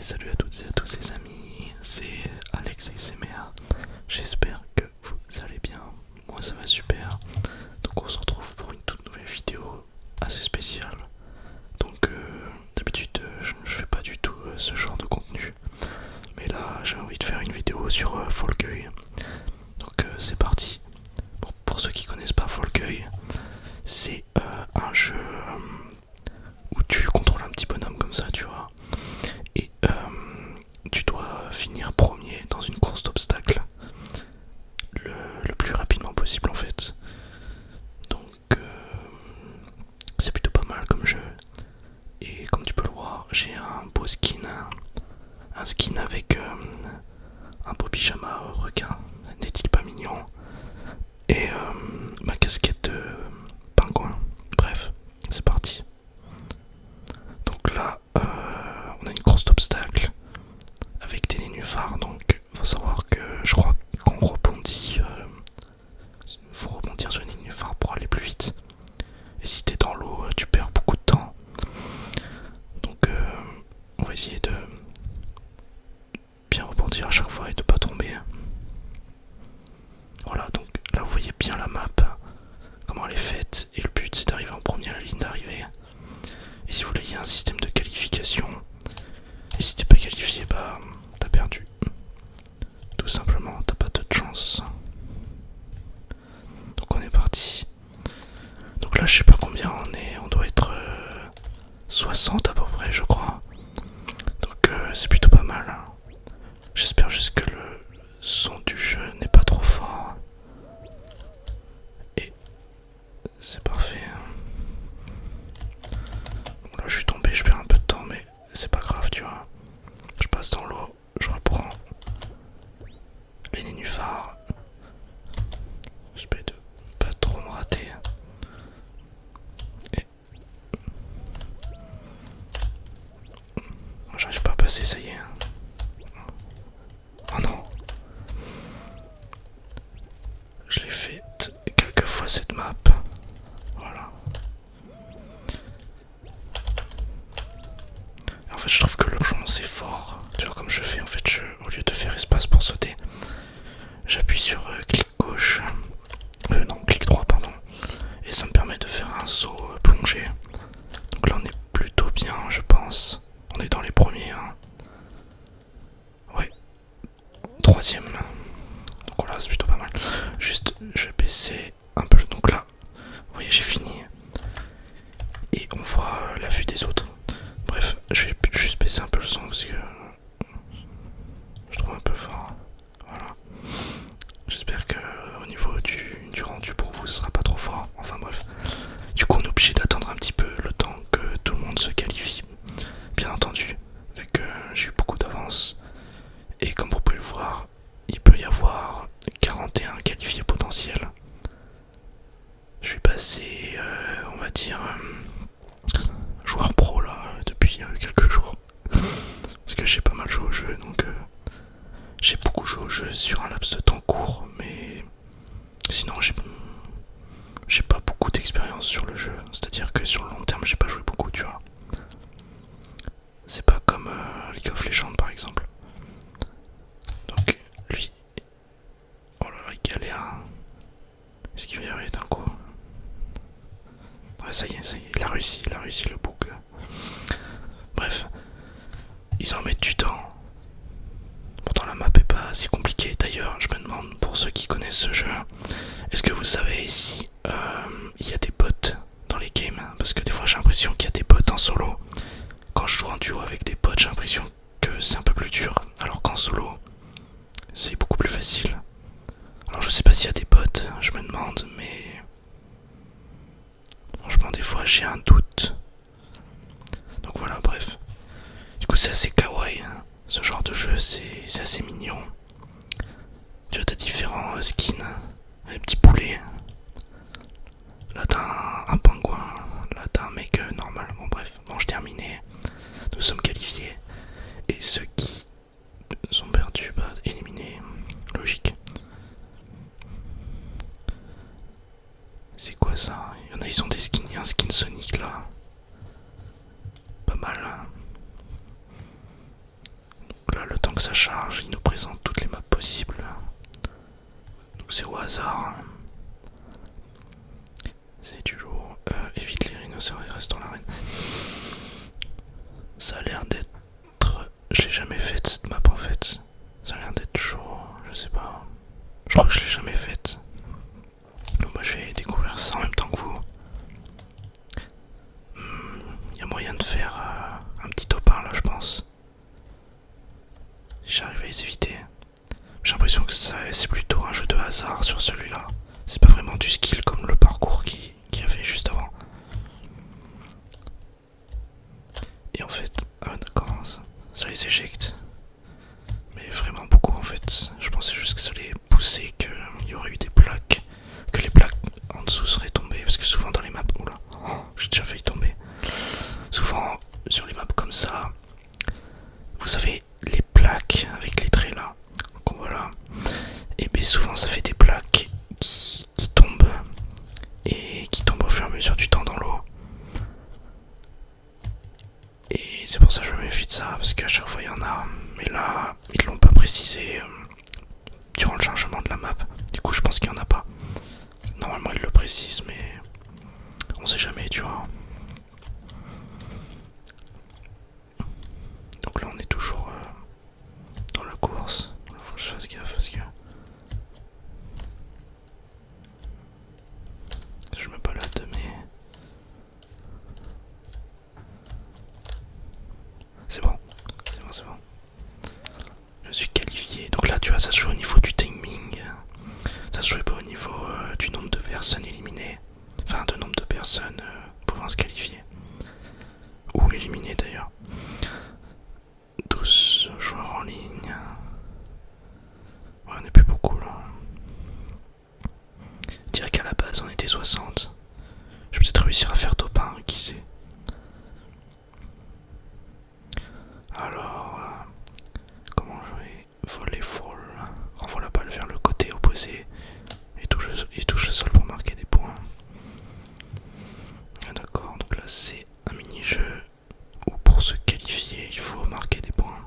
Salut à toutes et à tous les amis, c'est Alex ASMR. J'espère que vous allez bien. Moi ça va super. Donc on se retrouve pour une toute nouvelle vidéo assez spéciale. Donc d'habitude je fais pas du tout ce genre de contenu. Mais là j'ai envie de faire une vidéo sur Fall Guy. Donc c'est parti. Pour ceux qui connaissent pas Fall Guy, c'est un jeu où tu contrôles un petit bonhomme comme ça, tu vois. Et tu dois finir premier dans une course d'obstacles le plus rapidement possible en fait. Donc c'est plutôt pas mal comme jeu. Et comme tu peux le voir, j'ai un beau skin, un skin avec un beau pyjama requin, n'est-il pas mignon? Et ma casquette pingouin. Bref, c'est parti. Donc là, on a une course d'obstacles avec des nénuphars. Donc faut savoir que je crois qu'on rebondit. Faut rebondir sur les nénuphars pour aller plus vite. Et si t'es dans l'eau, tu perds beaucoup de temps. Donc on va essayer de bien rebondir à chaque fois et de pas tomber. Voilà, donc là vous voyez bien la map, comment elle est faite. Et le but c'est d'arriver en premier à la ligne d'arrivée. Et si vous voulez, il y a un système de qualification. Et si t'es pas qualifié, bah t'as perdu. Tout simplement, t'as pas de chance. Donc on est parti. Donc là je sais pas combien on est, on doit être 60 à peu près je crois. Donc c'est plutôt pas mal. J'espère juste que le son du jeu n'est pas trop fort. Et c'est parfait. Bon là je suis tombé, je perds un peu de temps mais c'est pas grave tu vois. Je passe dans l'eau, je reprends les nénuphars. J'espère de pas trop me rater. Et j'arrive pas à passer, ça y est. Oh non. Je l'ai faite quelques fois cette map. Voilà. En fait je trouve que le plongeon c'est fort. Tu vois comme je fais en fait, au lieu de faire espace pour sauter, j'appuie sur clic gauche. Non, clic droit pardon. Et ça me permet de faire un saut plongé. Donc là on est plutôt bien je pense. On est dans les premiers. Hein. Ouais. Troisième. Donc voilà c'est plutôt pas mal. Juste je vais baisser un peu. Donc là, vous voyez j'ai fini. Et on voit la vue des autres. Bref, je vais juste baisser un peu le son parce que je trouve un peu fort. Voilà. J'espère que au niveau du rendu pour vous ce sera pas trop fort. Enfin bref. Du coup on est obligé d'attendre un petit peu le temps que tout le monde se qualifie. Bien entendu, vu que j'ai eu beaucoup d'avance. Et comme vous pouvez le voir, il peut y avoir 41 qualifiés potentiels. Je suis passé, on va dire, joueur pro là depuis quelques jours. Parce que j'ai pas mal joué au jeu, donc j'ai beaucoup joué au jeu sur un laps de temps court, mais sinon j'ai pas beaucoup d'expérience sur le jeu. C'est-à-dire que sur le long terme, j'ai pas joué beaucoup, tu vois. C'est pas comme League of Legends par exemple. Donc lui, oh là là, il galère. Est-ce qu'il va y arriver d'un coup? Ouais, ça y est, il a réussi le bug. Bref, ils en mettent du temps. Pourtant la map est pas si compliquée. D'ailleurs, je me demande pour ceux qui connaissent ce jeu, est-ce que vous savez si il y a des bots dans les games? Parce que des fois j'ai l'impression qu'il y a des bots en solo. Quand je joue en duo avec des potes, j'ai l'impression que c'est un peu plus dur. Alors qu'en solo, c'est beaucoup plus facile. Alors je sais pas s'il y a des bots, je me demande, mais franchement des fois j'ai un doute. Donc voilà, bref. Du coup c'est assez kawaii, hein. Ce genre de jeu c'est assez mignon. Tu vois t'as différents skins, des petits poulets. Là t'as un pingouin, là t'as un mec normal. Bon bref, bon je terminais. Nous sommes qualifiés. Et ceux qui sont perdus, bah éliminés. Logique. C'est quoi ça? Il y en a, ils ont des skins, il y a un skin Sonic là. Pas mal. Hein. ça charge, il nous présente toutes les maps possibles. Donc c'est au hasard. C'est du lourd. Évite les rhinocéros et reste dans l'arène. Ça a l'air d'être... Je l'ai jamais faite cette map en fait. Ça a l'air d'être chaud, je sais pas. Je crois que je l'ai jamais faite. Donc moi je vais découvrir ça en même temps que vous. Y a moyen de faire un petit top 1 là je pense. Si j'arrive à les éviter. J'ai l'impression que c'est plutôt un jeu de hasard sur celui-là. C'est pas vraiment du skill comme le parcours qu'il y avait juste avant. Et en fait, ah d'accord, ça les éjecte. Mais vraiment beaucoup en fait. Je pensais juste que ça allait pousser, qu'il y aurait eu des plaques. Que les plaques en dessous seraient tombées. Parce que souvent dans les maps... Oula, j'ai déjà failli tomber. Souvent sur les maps comme ça, vous savez, les plaques avec les traits là. Donc voilà. Et bien souvent ça fait des plaques qui tombent. Et qui tombent au fur et à mesure du temps dans l'eau. Et c'est pour ça que je me méfie de ça, parce qu'à chaque fois il y en a. Mais là, ils l'ont pas précisé durant le chargement de la map. Du coup, je pense qu'il y en a pas. Normalement, ils le précisent, mais on sait jamais, tu vois. Donc là, on est toujours dans la course. Faut que je fasse gaffe parce que je me balade, mais c'est bon. C'est bon. Je suis qualifié. Donc là, tu vois, ça se joue au niveau du timing. Ça se joue pas au niveau du nombre de personnes éliminées. Enfin, de nombre de personnes pouvant se qualifier. Ou éliminer d'ailleurs. 12 joueurs en ligne. Ouais, on n'est plus beaucoup là. Dire qu'à la base on était 60. Je vais peut-être réussir à faire top 1, qui sait. Alors, comment jouer volley fall. Renvoie la balle vers le côté opposé et touche le sol pour marquer des points. Ah, d'accord, donc là c'est un mini-jeu où pour se qualifier il faut marquer des points.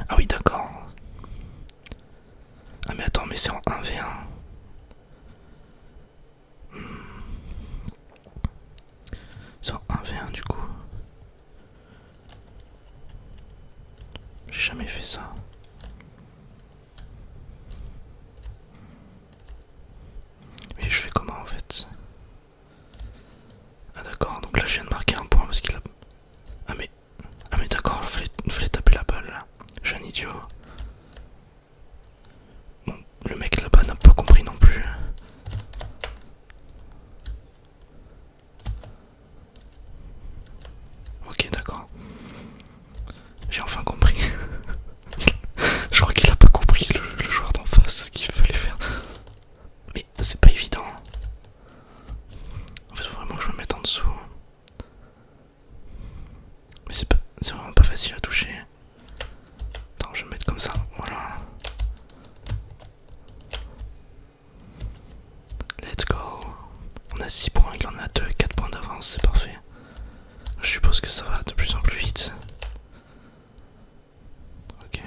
Ah oui, d'accord. Ah mais attends, mais c'est en 1v1. C'est en 1v1 du coup. J'ai jamais fait ça. Mais je fais comment en fait? Ah d'accord, donc là je viens de marquer un point parce qu'il a... Ah mais d'accord, il fallait taper la balle là. Je suis un idiot. Bon, le mec là-bas n'a pas compris non plus. Ok, d'accord. J'ai enfin compris. Je crois qu'il a pas compris le joueur d'en face ce qu'il fallait faire. Mais c'est pas évident. En fait, faut vraiment que je me mette en dessous. Mais c'est vraiment pas facile à toucher. Attends, je vais me mettre comme ça, voilà. Let's go. On a 6 points, il en a 2, 4 points d'avance, c'est parfait. Je suppose que ça va de plus en plus vite. Ok.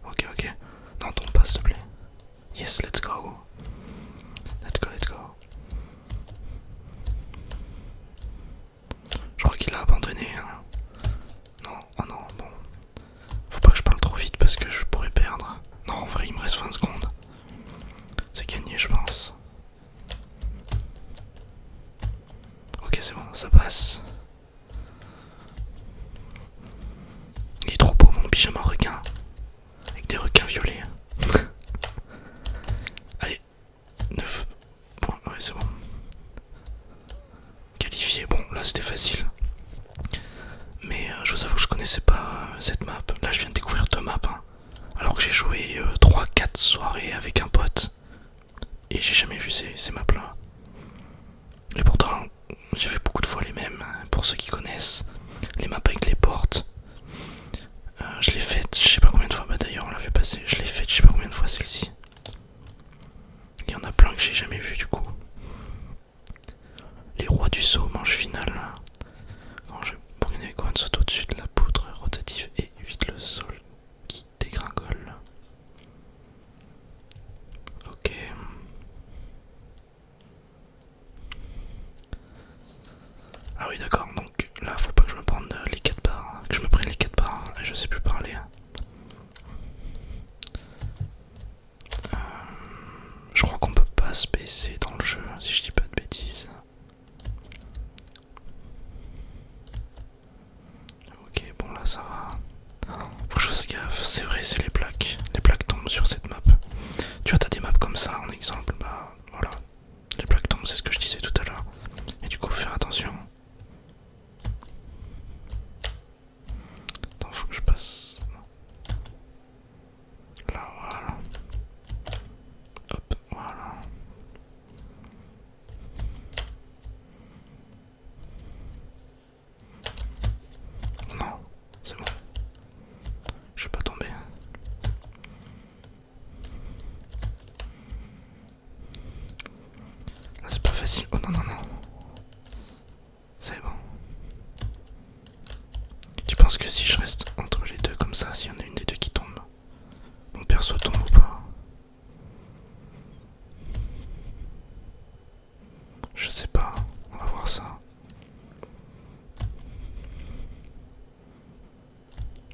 Ok. Non, tombe pas s'il te plaît. Yes, let's go. Let's go. Je crois qu'il a abandonné. Hein. Non, oh non, bon. Faut pas que je parle trop vite parce que je pourrais perdre. Non, en vrai, il me reste 20 secondes. C'est gagné, je pense. Ok, c'est bon, ça passe. Il est trop beau, mon pyjama requin. Avec des requins violets. Allez, 9 points, ouais, c'est bon. Qualifié, bon, là c'était facile. Mais je vous avoue que je connaissais pas cette map. Là, je viens de découvrir 2 maps. Hein. Alors que j'ai joué 3-4 soirées avec un pote. Et j'ai jamais vu ces maps là. Et pourtant, j'ai fait beaucoup de fois les mêmes. Pour ceux qui connaissent, les maps avec les portes. Je l'ai faite, je sais pas combien de fois. Bah d'ailleurs, on l'avait passé. Je l'ai faite, je sais pas combien de fois celle-ci. Il y en a plein que j'ai jamais vu du coup. Les rois du saut, manche finale. Quand je prenais quoi de saut au-dessus de la poutre. d'accord, donc là faut pas que je me prenne les 4 barres, que je me prenne les 4 barres, et je sais plus parler. Je crois qu'on peut pas se baisser dans le jeu, si je dis pas de bêtises. Ok, bon là ça va. Faut que je fasse gaffe, c'est vrai, c'est les plaques. Les plaques tombent sur cette map. Tu vois, t'as des maps comme ça en exemple, bah voilà. Les plaques tombent, c'est ce que je disais tout à l'heure. Et du coup, faut faire attention. Attends, faut que je passe. Là, voilà. Hop, voilà. Non, c'est bon. Je suis pas tombé. Là, c'est pas facile. Oh non, non, non. C'est bon. Tu penses que si je reste entre les deux comme ça, s'il y en a une des deux qui tombe, mon perso tombe ou pas? Je sais pas. On va voir ça.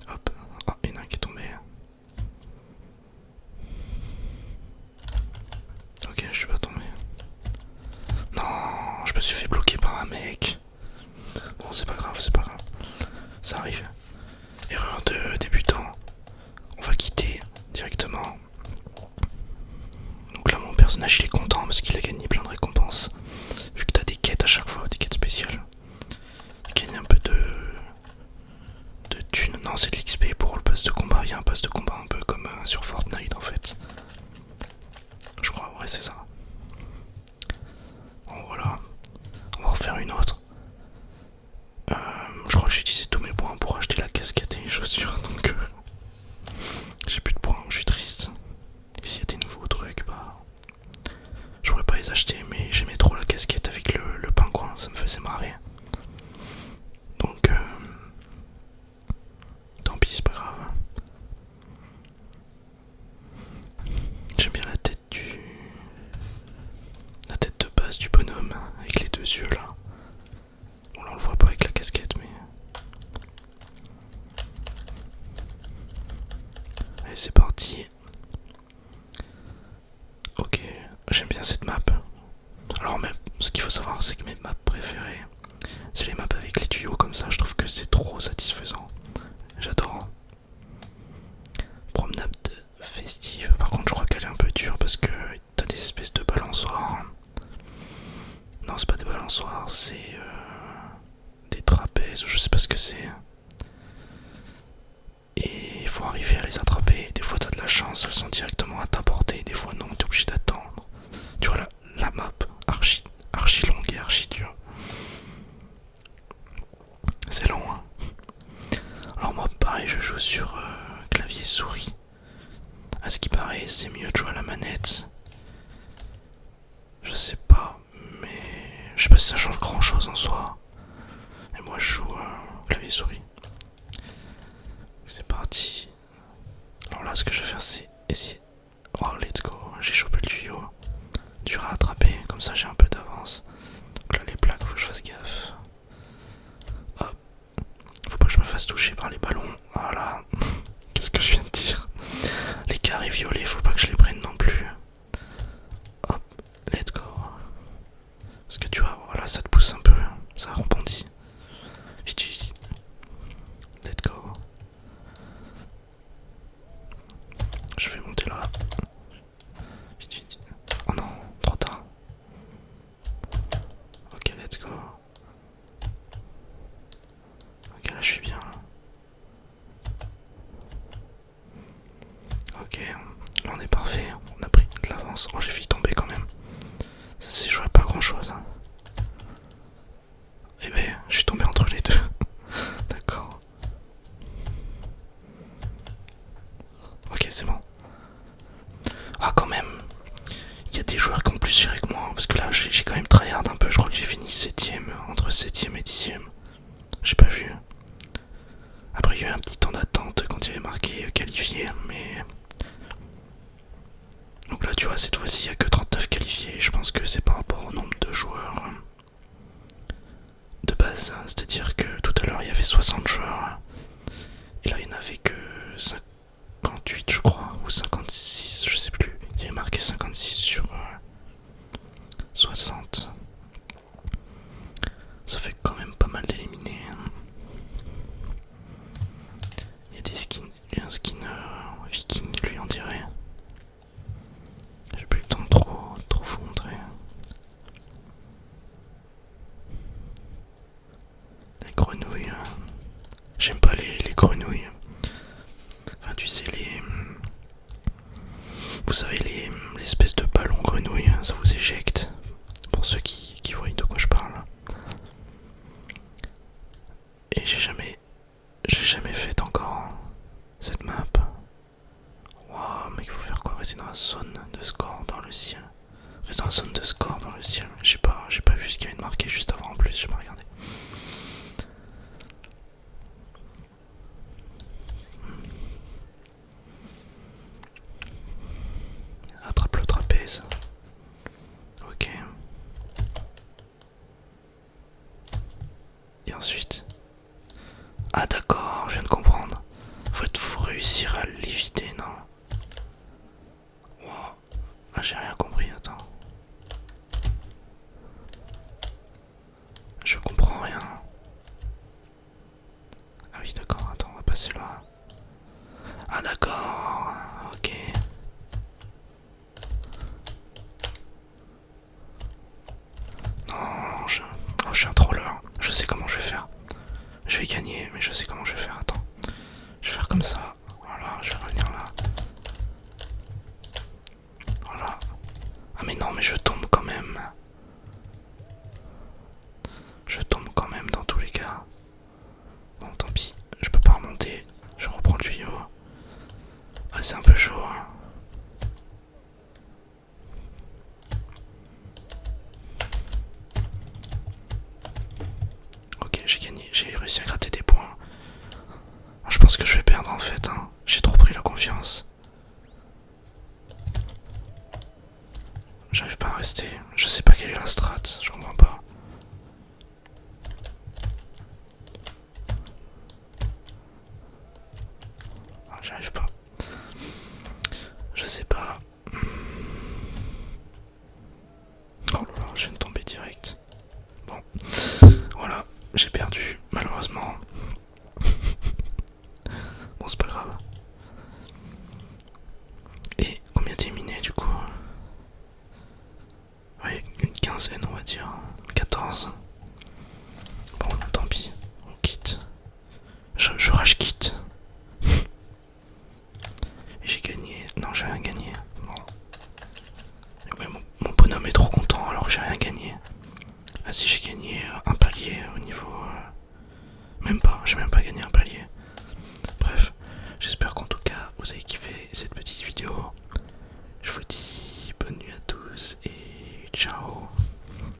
Hop. Ah, il y en a un qui est tombé. Ok, je suis pas tombé. Non, je me suis fait bloquer par un mec. Bon, c'est pas grave, c'est pas grave. Ça arrive. Erreur de débutant. On va quitter directement. Donc là, mon personnage il est content parce qu'il a gagné plein de récompenses. Vu que t'as des quêtes à chaque fois, des quêtes spéciales. Il gagne un peu de thunes. Non, c'est de l'XP pour le pass de combat. Il y a un pass de combat un peu comme sur Fortnite en fait. Je crois, ouais, c'est ça. Bon, voilà. On va en refaire une autre. Je crois que j'ai utilisé tous mes points pour acheter la casquette et les chaussures, donc j'ai plus de points, je suis triste. Et s'il y a des nouveaux trucs, bah je pourrais pas les acheter, mais j'aimais trop la casquette avec le pingouin, ça me faisait marrer. Donc tant pis, c'est pas grave. J'aime bien la tête de base du bonhomme avec les deux yeux là. Bon là on le voit pas avec la casquette, mais allez, c'est parti. Ok, j'aime bien cette map. Alors même, ce qu'il faut savoir, c'est que mes maps préférées, c'est les maps avec les tuyaux comme ça. Je trouve que c'est trop satisfaisant. J'adore. Promenade festive. Par contre, je crois qu'elle est un peu dure parce que t'as des espèces de balançoires. Non, c'est pas des balançoires, c'est des trapèzes ou je sais pas ce que c'est. Et il faut arriver à les attraper. Des fois, t'as de la chance, elles sont directement à ta portée. Des fois, non, t'es obligé d'attendre. Tu vois, la map archi longue et archi dure. C'est long, hein. Alors moi, pareil, je joue sur clavier souris. À ce qui paraît, c'est mieux de jouer à la manette. Je sais pas, mais je sais pas si ça change grand chose en soi. Et moi, je joue clavier souris. C'est parti. Alors là, ce que je vais faire, c'est essayer. Oh, let's go. J'ai chopé le tuyau. Dur à attraper, comme ça j'ai un peu d'avance. Donc là, les plaques, faut que je fasse gaffe. Hop. Faut pas que je me fasse toucher par les ballons. Voilà. Qu'est-ce que je viens de dire? Les carrés violets, faut pas que je les prenne non plus. Hop, let's go. Parce que tu vois, voilà, ça te pousse un peu. Ça rebondit. Vite, vite. Let's go. Je vais monter là. Vite, vite. Oh non, trop tard. Ok, let's go. Ok, là je suis bien. Ok, là on est parfait. On a pris de l'avance. Oh, j'ai failli tomber quand même. Ça s'est joué à pas grand chose. Eh ben, je suis tombé entre les deux. D'accord. Ok, c'est bon. Ah, quand même. Il y a des joueurs qui ont plus géré que moi. Parce que là, j'ai quand même tryhard un peu. Je crois que j'ai fini 7ème. Entre 7ème et 10ème. J'ai pas vu. Après, il y a eu un petit temps d'attente quand il y avait marqué qualifié. Mais. Donc là, tu vois, cette fois-ci, il y a que 39 qualifiés. Je pense que c'est par rapport au nombre de joueurs de base. C'est-à-dire que tout à l'heure il y avait 60 joueurs et là il n'y en avait que 58 je crois, ou 56, je sais plus. Il y avait marqué 56 sur 60. Ça fait quand même pas mal d'éliminés. Il y a des skins, il y a un skin viking lui on dirait. J'ai plus le temps de trop vous montrer. Les grenouilles. J'aime pas les grenouilles. Enfin tu sais vous savez l'espèce de ballon grenouille, ça vous éjecte. Pour ceux qui voient de quoi je parle. Et j'ai jamais fait encore cette map. Waouh, mais il faut faire quoi? Rester dans la zone de score dans le ciel. Rester dans la zone de score dans le ciel. J'ai pas vu ce qu'il y avait de marqué juste avant en plus, j'ai pas regardé. Attrape le trapèze. Ok. Et ensuite. Ah d'accord, je viens de comprendre. Faut réussir à l'éviter, non? Wow. Ah j'ai rien compris, attends. Je comprends rien. Ah oui d'accord, attends, on va passer là. Ah d'accord, ok. Non, je suis un troller. Je sais comment je vais faire. Je vais gagner, mais je sais comment je vais faire. Attends. Je vais faire comme ça. Voilà, je vais revenir là. Voilà. Ah mais non, mais je tombe quand même. Je tombe quand même dans tous les cas. Bon, tant pis. Je peux pas remonter. Je reprends le tuyau. Ah, c'est un peu chaud, hein. Ok, j'ai gagné. J'ai réussi à gratter des points. Je pense que je vais perdre en fait, hein. J'ai trop pris la confiance. J'arrive pas à rester. Je sais pas quelle est la strat, je comprends pas. Ah, j'arrive pas. Je sais pas. Oh là là, je viens de tomber direct. Bon, voilà, j'ai perdu, malheureusement. Bon, c'est pas grave. Et combien t'es miné du coup? Ouais, une quinzaine on va dire. 14. Bon, tant pis, on quitte. Je rage quitte. Et j'ai gagné. Non, j'ai rien gagné. Bon. Mais mon bonhomme est trop content alors que j'ai rien gagné. Ah si, j'ai gagné un palier au niveau... Même pas, j'ai même pas gagné un palier. Bref, j'espère qu'en tout cas vous avez kiffé cette petite vidéo.